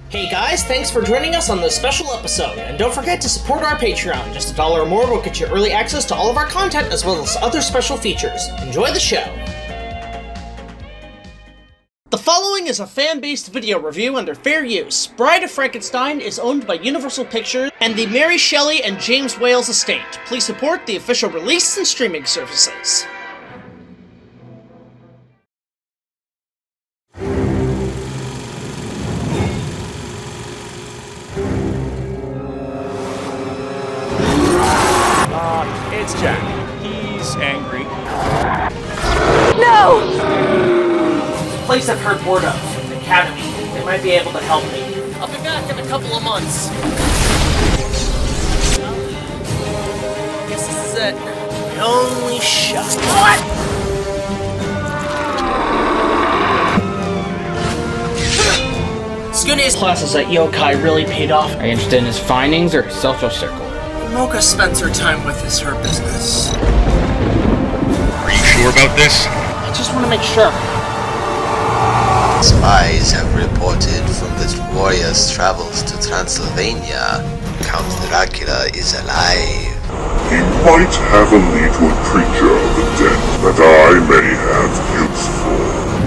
Hey guys, thanks for joining us on this special episode, and don't forget to support our Patreon. Just $1 or more will get you early access to all of our content as well as other special features. Enjoy the show! The following is a fan-based video review under fair use. Bride of Frankenstein is owned by Universal Pictures and the Mary Shelley and James Wales estate. Please support the official release and streaming services. It's Jack. He's angry. No! Place I've heard word of, the Academy. They might be able to help me. I'll be back in a couple of months. Guess this is it. My only shot. What? Scudia's classes at Yokai really paid off. Are you interested in his findings or his social circle? Moka spends her time with is her business. Are you sure about this? I just want to make sure. Spies have reported from the warrior's travels to Transylvania. Count Dracula is alive. He might have a lead to a creature of the dead that I may have use for.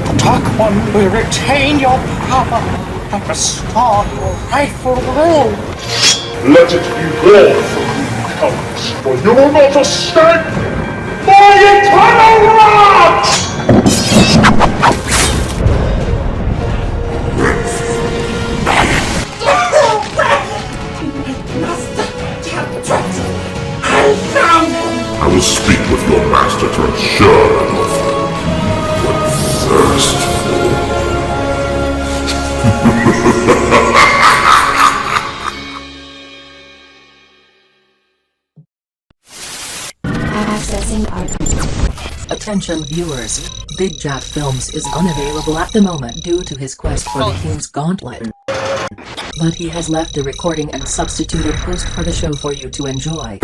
The Chapman will retain your power and restore your rightful rule. Let it be well for you, cowards, for you will not escape my eternal wrath! I will speak with your master to ensure what thirst Accessing art. Attention viewers, BigJackFilms is unavailable at the moment due to his quest for the King's Gauntlet. But he has left a recording and substituted post for the show for you to enjoy.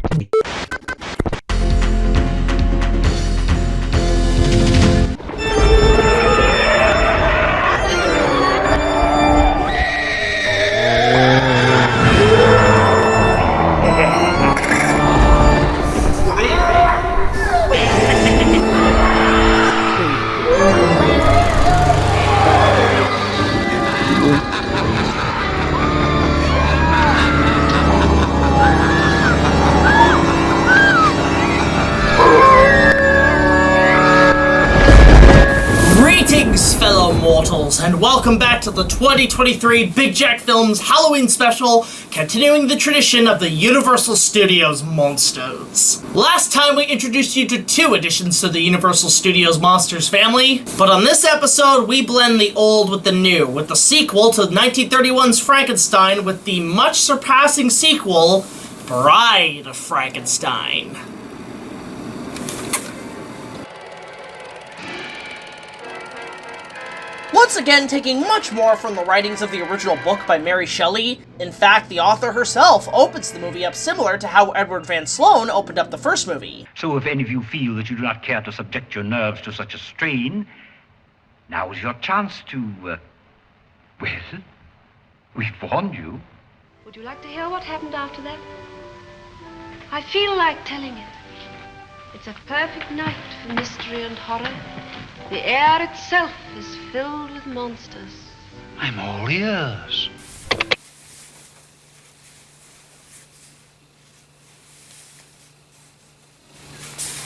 Fellow mortals, and welcome back to the 2023 BigJackFilms Halloween special, continuing the tradition of the Universal Studios monsters. Last time we introduced you to 2 additions to the Universal Studios monsters family, but on this episode we blend the old with the new, with the sequel to 1931's Frankenstein with the much surpassing sequel, Bride of Frankenstein. Once again, taking much more from the writings of the original book by Mary Shelley. In fact, the author herself opens the movie up similar to how Edward Van Sloan opened up the first movie. So if any of you feel that you do not care to subject your nerves to such a strain, now is your chance to, well, we've warned you. Would you like to hear what happened after that? I feel like telling it. It's a perfect night for mystery and horror. The air itself is filled with monsters. I'm all ears.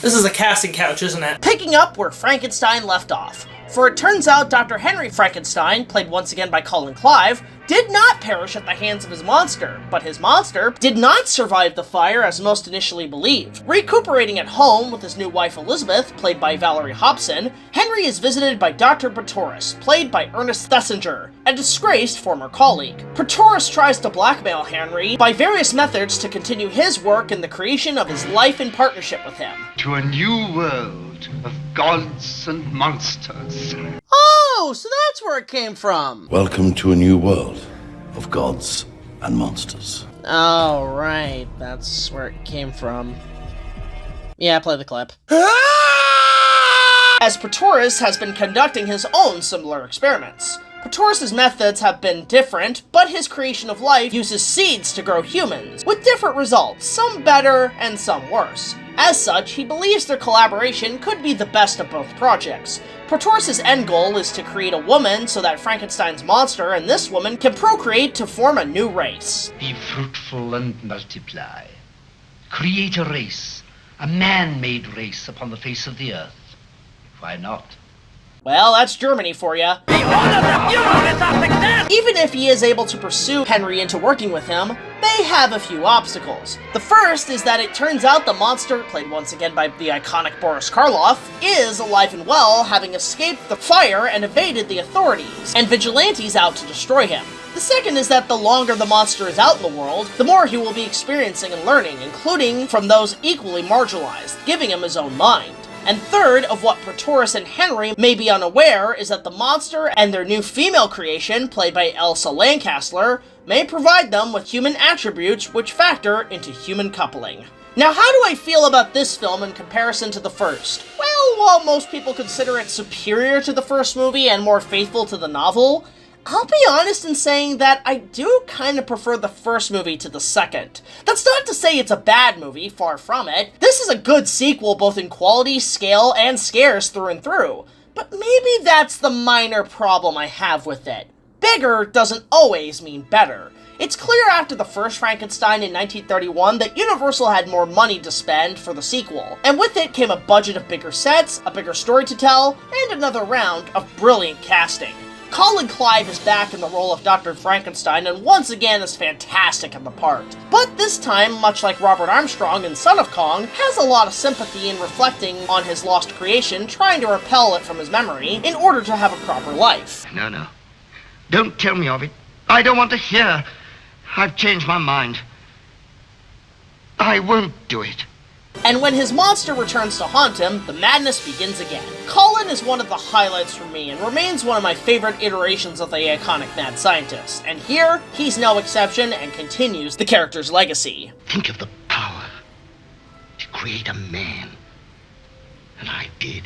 This is a casting couch, isn't it? Picking up where Frankenstein left off. For it turns out Dr. Henry Frankenstein, played once again by Colin Clive, did not perish at the hands of his monster, but his monster did not survive the fire as most initially believed. Recuperating at home with his new wife Elizabeth, played by Valerie Hobson, Henry is visited by Dr. Pretorius, played by Ernest Thesiger, a disgraced former colleague. Pretorius tries to blackmail Henry by various methods to continue his work in the creation of his life in partnership with him. To a new world of gods and monsters. Oh, so that's where it came from. Welcome to a new world of gods and monsters. Oh, right. That's where it came from. Yeah, play the clip. As Pretorius has been conducting his own similar experiments. Pretorius' methods have been different, but his creation of life uses seeds to grow humans, with different results, some better and some worse. As such, he believes their collaboration could be the best of both projects. Pretorius' end goal is to create a woman so that Frankenstein's monster and this woman can procreate to form a new race. Be fruitful and multiply. Create a race, a man-made race upon the face of the earth. Why not? Well, that's Germany for ya. Even if he is able to pursue Henry into working with him, they have a few obstacles. The first is that it turns out the monster, played once again by the iconic Boris Karloff, is alive and well, having escaped the fire and evaded the authorities, and vigilantes out to destroy him. The second is that the longer the monster is out in the world, the more he will be experiencing and learning, including from those equally marginalized, giving him his own mind. And third, of what Pretorius and Henry may be unaware, is that the monster and their new female creation, played by Elsa Lancaster, may provide them with human attributes which factor into human coupling. Now, how do I feel about this film in comparison to the first? Well, while most people consider it superior to the first movie and more faithful to the novel, I'll be honest in saying that I do kind of prefer the first movie to the second. That's not to say it's a bad movie, far from it. This is a good sequel both in quality, scale, and scares through and through. But maybe that's the minor problem I have with it. Bigger doesn't always mean better. It's clear after the first Frankenstein in 1931 that Universal had more money to spend for the sequel, and with it came a budget of bigger sets, a bigger story to tell, and another round of brilliant casting. Colin Clive is back in the role of Dr. Frankenstein and once again is fantastic in the part. But this time, much like Robert Armstrong in Son of Kong, has a lot of sympathy in reflecting on his lost creation, trying to repel it from his memory in order to have a proper life. No. Don't tell me of it. I don't want to hear. I've changed my mind. I won't do it. And when his monster returns to haunt him, the madness begins again. Colin is one of the highlights for me and remains one of my favorite iterations of the iconic mad scientist, and here, he's no exception and continues the character's legacy. Think of the power to create a man. And I did.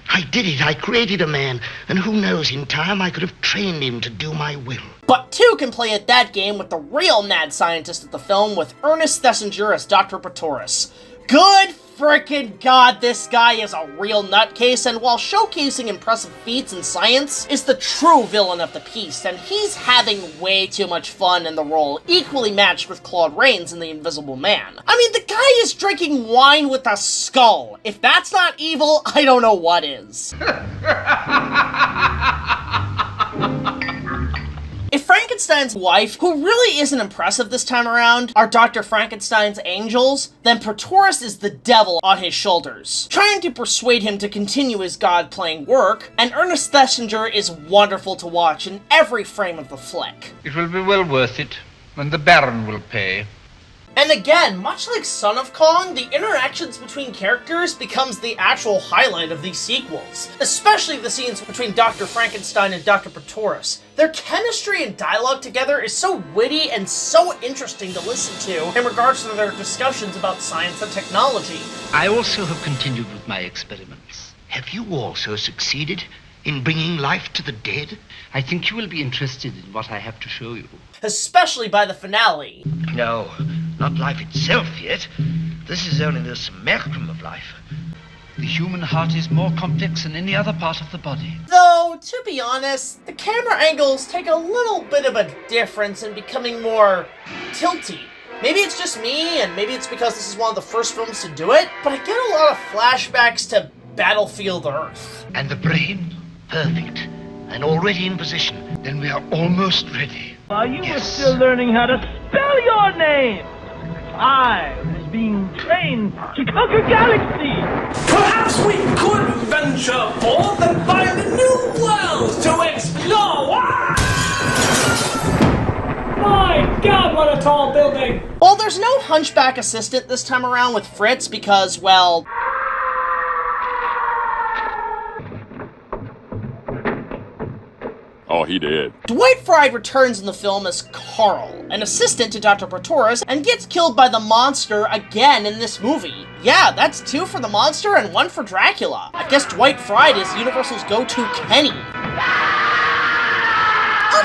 I did it. I created a man, and who knows, in time I could have trained him to do my will. But two can play at that game with the real mad scientist of the film with Ernest Thesiger as Dr. Pretorius. Good frickin' god, this guy is a real nutcase, and while showcasing impressive feats in science, is the true villain of the piece, and he's having way too much fun in the role, equally matched with Claude Rains in The Invisible Man. I mean, the guy is drinking wine with a skull. If that's not evil, I don't know what is. If Frankenstein's wife, who really isn't impressive this time around, are Dr. Frankenstein's angels, then Pretorius is the devil on his shoulders, trying to persuade him to continue his god-playing work, and Ernest Thesiger is wonderful to watch in every frame of the flick. It will be well worth it, and the Baron will pay. And again, much like Son of Kong, the interactions between characters becomes the actual highlight of these sequels, especially the scenes between Dr. Frankenstein and Dr. Pretorius. Their chemistry and dialogue together is so witty and so interesting to listen to in regards to their discussions about science and technology. I also have continued with my experiments. Have you also succeeded in bringing life to the dead? I think you will be interested in what I have to show you. Especially by the finale. No, not life itself yet. This is only the simulacrum of life. The human heart is more complex than any other part of the body. Though, to be honest, the camera angles take a little bit of a difference in becoming more tilty. Maybe it's just me, and maybe it's because this is one of the first films to do it, but I get a lot of flashbacks to Battlefield Earth. And the brain? Perfect. And already in position. Then we are almost ready. While you were still learning how to spell your name, I was being trained to conquer galaxies. Perhaps we could venture forth and find new worlds to explore. My God, what a tall building! Well, there's no hunchback assistant this time around with Fritz because, well... Oh, he did. Dwight Frye returns in the film as Carl, an assistant to Dr. Pretorius, and gets killed by the monster again in this movie. Yeah, that's 2 for the monster and 1 for Dracula. I guess Dwight Frye is Universal's go-to Kenny.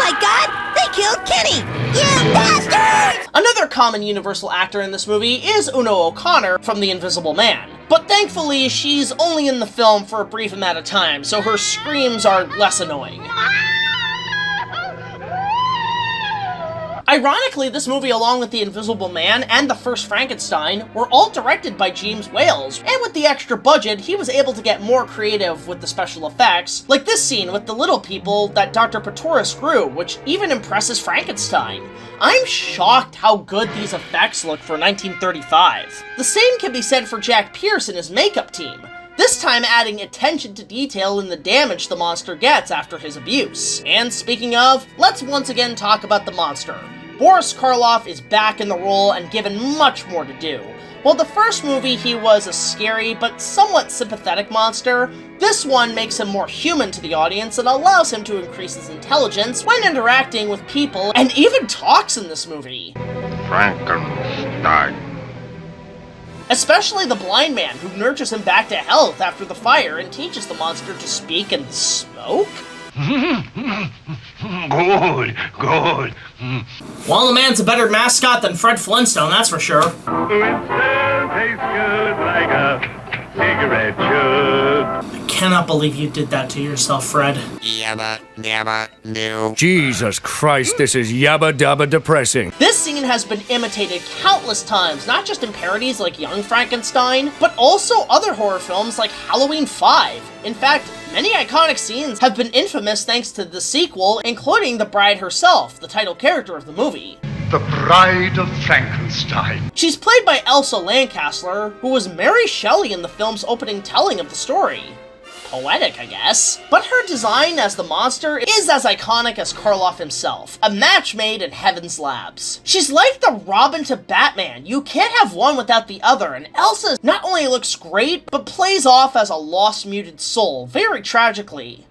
my god! They killed Kenny! You bastards! Another common Universal actor in this movie is Una O'Connor from The Invisible Man. But thankfully, she's only in the film for a brief amount of time, so her screams are less annoying. Ironically, this movie, along with The Invisible Man and the first Frankenstein, were all directed by James Wales, and with the extra budget, he was able to get more creative with the special effects, like this scene with the little people that Dr. Pretorius grew, which even impresses Frankenstein. I'm shocked how good these effects look for 1935. The same can be said for Jack Pierce and his makeup team, this time adding attention to detail in the damage the monster gets after his abuse. And speaking of, let's once again talk about the monster. Boris Karloff is back in the role and given much more to do. While the first movie he was a scary but somewhat sympathetic monster, this one makes him more human to the audience and allows him to increase his intelligence when interacting with people, and even talks in this movie. Frankenstein. Especially the blind man who nurtures him back to health after the fire and teaches the monster to speak and smoke? Good, good. Well, the man's a better mascot than Fred Flintstone, that's for sure. It still tastes good like a cigarette should. I cannot believe you did that to yourself, Fred. Yabba dabba do. Jesus Christ, this is yabba dabba depressing. This scene has been imitated countless times, not just in parodies like Young Frankenstein, but also other horror films like Halloween 5. In fact, many iconic scenes have been infamous thanks to the sequel, including the bride herself, the title character of the movie. The Bride of Frankenstein. She's played by Elsa Lanchester, who was Mary Shelley in the film's opening telling of the story. Poetic, I guess. But her design as the monster is as iconic as Karloff himself, a match made in Heaven's Labs. She's like the Robin to Batman. You can't have one without the other, and Elsa not only looks great, but plays off as a lost muted soul, very tragically.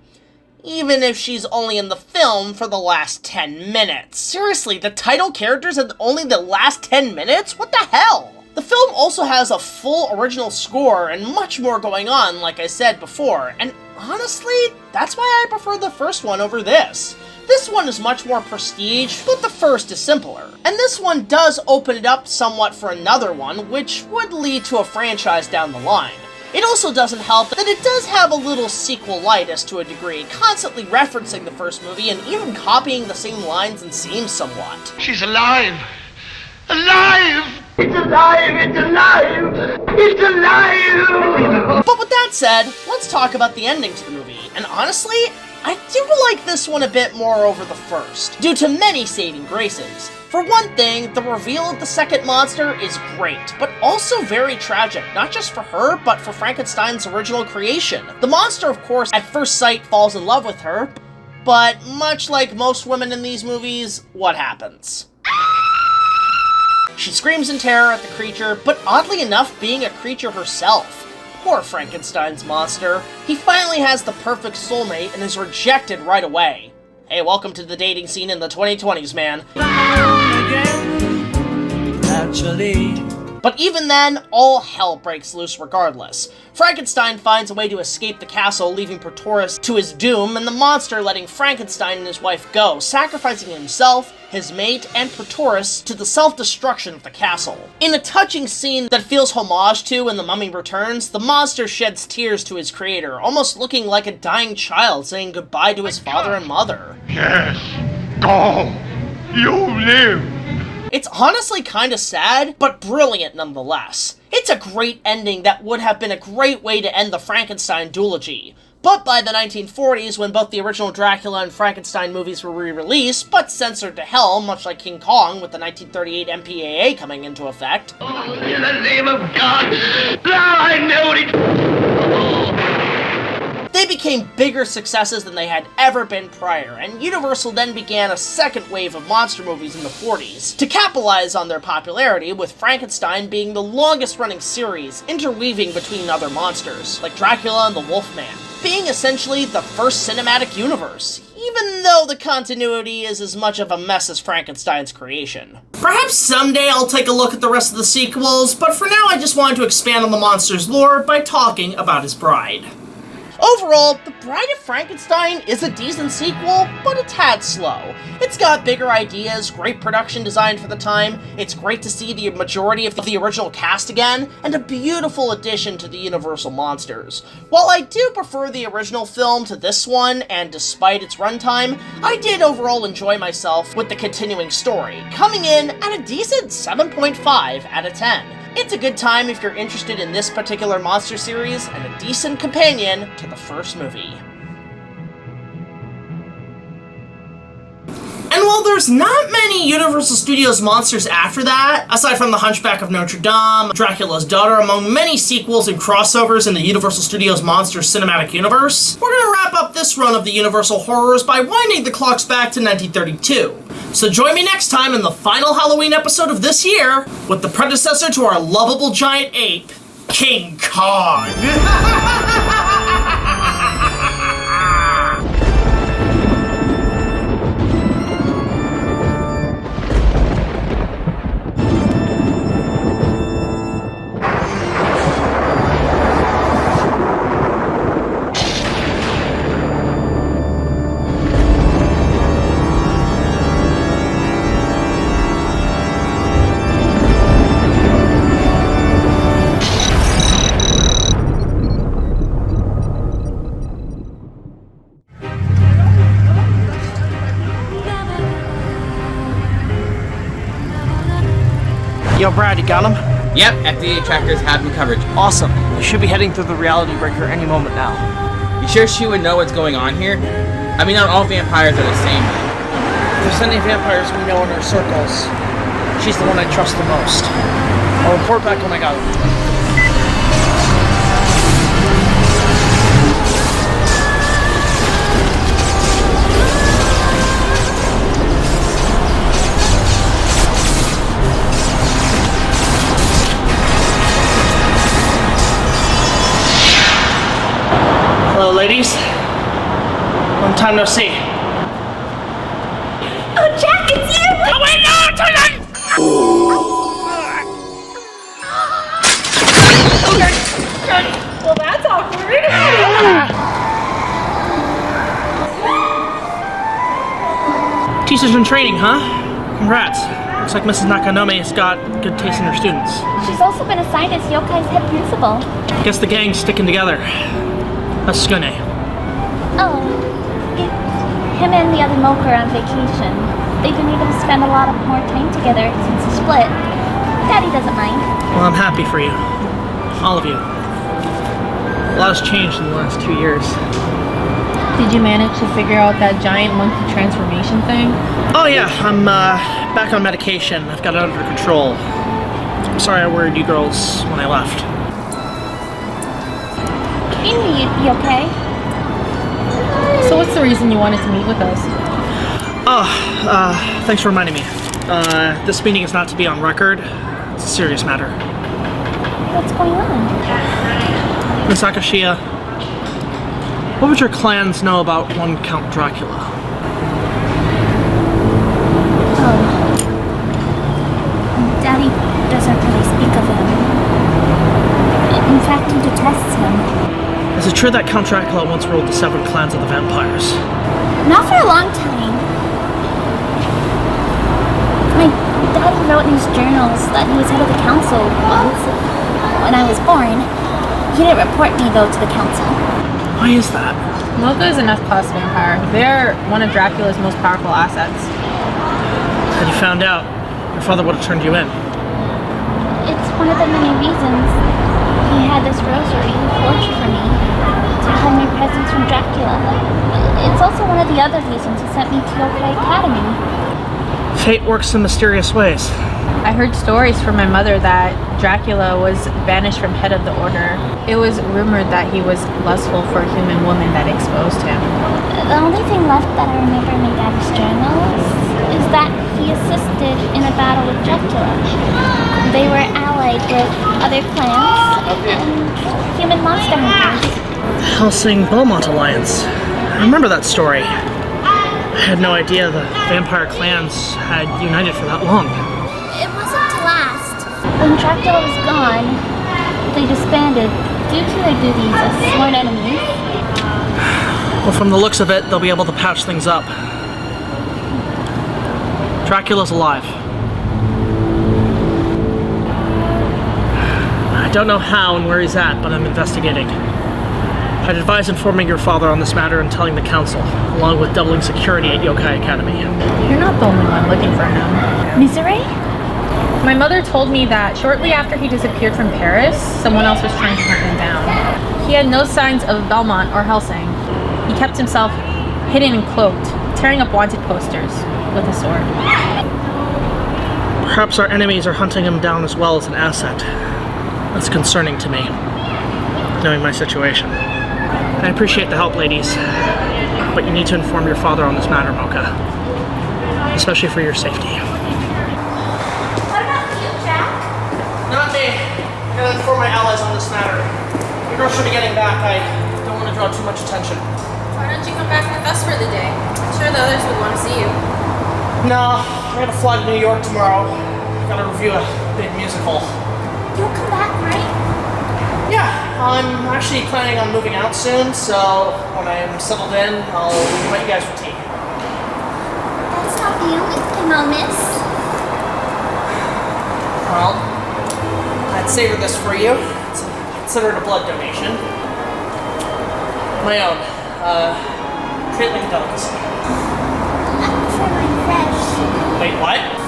Even if she's only in the film for the last 10 minutes. Seriously, the title characters in only the last 10 minutes? What the hell? The film also has a full original score and much more going on, like I said before, and honestly, that's why I prefer the first one over this. This one is much more prestige, but the first is simpler. And this one does open it up somewhat for another one, which would lead to a franchise down the line. It also doesn't help that it does have a little sequelitis to a degree, constantly referencing the first movie and even copying the same lines and scenes somewhat. She's alive! Alive! It's alive! It's alive! It's alive! But with that said, let's talk about the ending to the movie. And honestly, I do like this one a bit more over the first, due to many saving graces. For one thing, the reveal of the second monster is great, but also very tragic, not just for her, but for Frankenstein's original creation. The monster, of course, at first sight falls in love with her, but much like most women in these movies, what happens? She screams in terror at the creature, but oddly enough, being a creature herself. Poor Frankenstein's monster. He finally has the perfect soulmate and is rejected right away. Hey, welcome to the dating scene in the 2020s, man. But even then, all hell breaks loose regardless. Frankenstein finds a way to escape the castle, leaving Pretorius to his doom, and the monster letting Frankenstein and his wife go, sacrificing himself, his mate, and Pretorius to the self-destruction of the castle. In a touching scene that feels homage to When the Mummy Returns, the monster sheds tears to his creator, almost looking like a dying child saying goodbye to his father and mother. Yes, go! You live! It's honestly kinda sad, but brilliant nonetheless. It's a great ending that would have been a great way to end the Frankenstein duology. But by the 1940s, when both the original Dracula and Frankenstein movies were re-released, but censored to hell, much like King Kong with the 1938 MPAA coming into effect. Oh, in the name of God! Now I know it! They became bigger successes than they had ever been prior, and Universal then began a second wave of monster movies in the 40s, to capitalize on their popularity, with Frankenstein being the longest-running series, interweaving between other monsters, like Dracula and the Wolfman, being essentially the first cinematic universe, even though the continuity is as much of a mess as Frankenstein's creation. Perhaps someday I'll take a look at the rest of the sequels, but for now I just wanted to expand on the monster's lore by talking about his bride. Overall, The Bride of Frankenstein is a decent sequel, but a tad slow. It's got bigger ideas, great production design for the time, it's great to see the majority of the original cast again, and a beautiful addition to the Universal monsters. While I do prefer the original film to this one, and despite its runtime, I did overall enjoy myself with the continuing story, coming in at a decent 7.5 out of 10. It's a good time if you're interested in this particular monster series, and a decent companion to the first movie. And while there's not many Universal Studios monsters after that, aside from The Hunchback of Notre Dame, Dracula's Daughter, among many sequels and crossovers in the Universal Studios Monsters cinematic universe, we're gonna wrap up this run of the Universal horrors by winding the clocks back to 1932. So join me next time in the final Halloween episode of this year with the predecessor to our lovable giant ape, King Kong. Yo, Brad, you got him? Yep, FDA trackers have me covered. Awesome. You should be heading through the reality breaker any moment now. You sure she would know what's going on here? I mean, not all vampires are the same. If there's any vampires we know in our circles, she's the one I trust the most. I'll report back when I got her. Hello, ladies. Long time no see. Oh, Jack, it's you! Oh, wait, no! Turn on! Well, that's awkward. Teachers in training, huh? Congrats. Looks like Mrs. Nakanome has got good taste in her students. She's also been assigned as Yokai's head principal. Guess the gang's sticking together. Ascune. Oh, him and the other Moka are on vacation. They've been able to spend a lot more time together since the split. Daddy doesn't mind. Well, I'm happy for you. All of you. A lot has changed in the last 2 years. Did you manage to figure out that giant monkey transformation thing? Oh yeah, I'm back on medication. I've got it under control. I'm sorry I worried you girls when I left. You knew you'd be okay. So what's the reason you wanted to meet with us? Thanks for reminding me. This meeting is not to be on record. It's a serious matter. What's going on? Miss Akashia, what would your clans know about one Count Dracula? Oh. Daddy doesn't really speak of him. In fact, he detests him. Is it true that Count Dracula once ruled the 7 clans of the vampires? Not for a long time. My daddy wrote in his journals that he was head of the council once, when I was born. He didn't report me, though, to the council. Why is that? Moka is an S-class vampire. They're one of Dracula's most powerful assets. Had you found out, your father would have turned you in. It's one of the many reasons he had this rosary forged for me to hide my presence from Dracula. It's also one of the other reasons he sent me to Yokai Academy. Fate works in mysterious ways. I heard stories from my mother that Dracula was banished from head of the order. It was rumored that he was lustful for a human woman that exposed him. The only thing left that I remember in my daddy's journals is that he assisted in a battle with Dracula. They were allied with other clans and human monster hunters. The Helsing Beaumont Alliance. I remember that story. I had no idea the vampire clans had united for that long. It wasn't to last. When Dracula was gone, they disbanded due to their duties as sworn enemies. Well, from the looks of it, they'll be able to patch things up. Dracula's alive. I don't know how and where he's at, but I'm investigating. I'd advise informing your father on this matter and telling the council, along with doubling security at Yokai Academy. You're not the only one looking for him. Mizore? My mother told me that shortly after he disappeared from Paris, someone else was trying to hunt him down. He had no signs of Belmont or Helsing. He kept himself hidden and cloaked, tearing up wanted posters with a sword. Perhaps our enemies are hunting him down as well as an asset. That's concerning to me, knowing my situation. I appreciate the help, ladies, but you need to inform your father on this matter, Moka. Especially for your safety. What about you, Jack? Not me. I'm gonna inform my allies on this matter. The girl should be getting back. I don't want to draw too much attention. Why don't you come back with us for the day? I'm sure the others would want to see you. No, I gotta fly to New York tomorrow. Gotta review a big musical. You'll come back, right? Yeah, I'm actually planning on moving out soon, so when I'm settled in, I'll invite you guys for tea. That's not the only thing I'll miss. Well, I'd savor this for you. It's considered a blood donation. My own. Treat it like a delicacy. I prefer mine fresh. Wait, what?